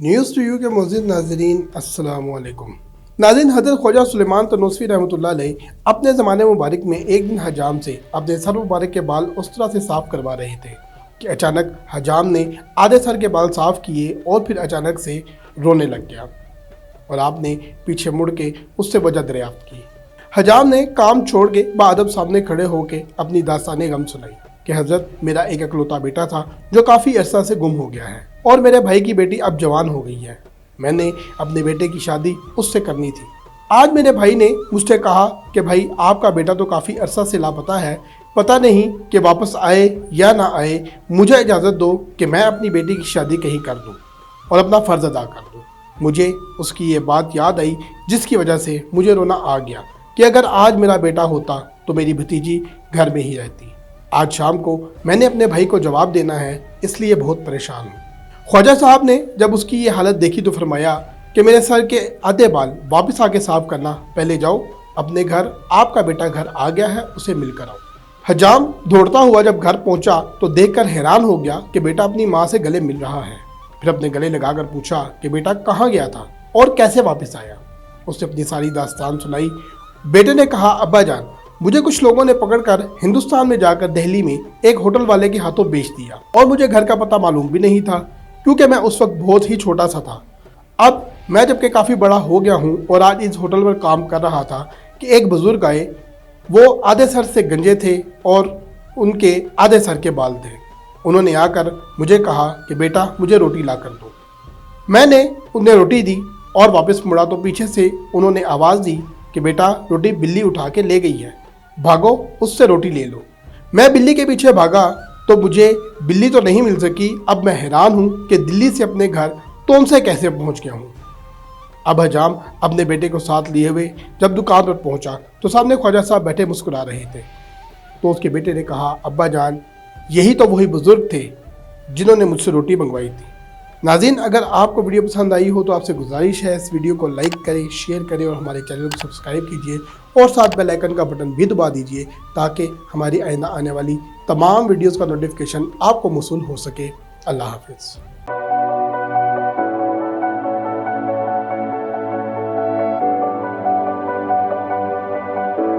News to you کے معزز ناظرین السلام علیکم۔ ناظرین، حضرت خواجہ سلیمان تنوسوی رحمۃ اللہ علیہ اپنے زمانے مبارک میں ایک دن حجام سے اپنے سر مبارک کے بال اس طرح سے صاف کروا رہے تھے کہ اچانک حجام نے آدھے سر کے بال صاف کیے اور پھر اچانک سے رونے لگ گیا اور آپ نے پیچھے مڑ کے اس سے وجہ دریافت کی۔ حجام نے کام چھوڑ کے بادب سامنے کھڑے ہو کے اپنی داستان غم سنائی کہ حضرت، میرا ایک اکلوتا بیٹا تھا جو کافی عرصہ سے گم ہو گیا ہے اور میرے بھائی کی بیٹی اب جوان ہو گئی ہے۔ میں نے اپنے بیٹے کی شادی اس سے کرنی تھی۔ آج میرے بھائی نے مجھ سے کہا کہ بھائی، آپ کا بیٹا تو کافی عرصہ سے لاپتہ ہے، پتہ نہیں کہ واپس آئے یا نہ آئے، مجھے اجازت دو کہ میں اپنی بیٹی کی شادی کہیں کر دوں اور اپنا فرض ادا کر دوں۔ مجھے اس کی یہ بات یاد آئی جس کی وجہ سے مجھے رونا آ گیا کہ اگر آج میرا بیٹا ہوتا تو میری بھتیجی گھر میں ہی رہتی۔ آج شام کو میں نے اپنے بھائی کو جواب دینا ہے، اس لیے بہت پریشان ہوں۔ خواجہ صاحب نے جب اس کی یہ حالت دیکھی تو فرمایا کہ میرے سر کے آدھے بال واپس آ کے صاف کرنا، پہلے جاؤ اپنے گھر، آپ کا بیٹا گھر آ گیا ہے، اسے مل کر آؤ۔ حجام دوڑتا ہوا جب گھر پہنچا تو دیکھ کر حیران ہو گیا کہ بیٹا اپنی ماں سے گلے مل رہا ہے۔ پھر اپنے گلے لگا کر پوچھا کہ بیٹا کہاں گیا تھا اور کیسے واپس آیا۔ اس نے اپنی ساری داستان سنائی۔ بیٹے نے کہا، ابا جان، مجھے کچھ لوگوں نے پکڑ کر ہندوستان میں جا کر دہلی میں ایک ہوٹل والے کے ہاتھوں بیچ دیا اور مجھے گھر کا پتہ معلوم بھی نہیں تھا کیونکہ میں اس وقت بہت ہی چھوٹا سا تھا۔ اب میں جب کہ کافی بڑا ہو گیا ہوں اور آج اس ہوٹل پر کام کر رہا تھا کہ ایک بزرگ آئے، وہ آدھے سر سے گنجے تھے اور ان کے آدھے سر کے بال تھے۔ انہوں نے آ کر مجھے کہا کہ بیٹا مجھے روٹی لا کر دو۔ میں نے انہیں روٹی دی اور واپس مڑا تو پیچھے سے انہوں نے آواز دی کہ بیٹا روٹی بلی اٹھا کے لے گئی ہے، بھاگو اس سے روٹی لے لو۔ میں بلی کے پیچھے بھاگا تو مجھے بلی تو نہیں مل سکی۔ اب میں حیران ہوں کہ دلی سے اپنے گھر توم سے کیسے پہنچ گیا ہوں۔ اب حجام اپنے بیٹے کو ساتھ لیے ہوئے جب دکان پر پہنچا تو سامنے خواجہ صاحب بیٹھے مسکرا رہے تھے۔ تو اس کے بیٹے نے کہا، ابا جان، یہی تو وہی بزرگ تھے جنہوں نے مجھ سے روٹی منگوائی تھی۔ ناظرین، اگر آپ کو ویڈیو پسند آئی ہو تو آپ سے گزارش ہے اس ویڈیو کو لائک کریں، شیئر کریں اور ہمارے چینل کو سبسکرائب کیجیے اور ساتھ بیل آئیکن کا بٹن بھی دبا دیجیے تاکہ ہماری آئندہ آنے والی تمام ویڈیوز کا نوٹیفیکیشن آپ کو موصول ہو سکے۔ اللہ حافظ۔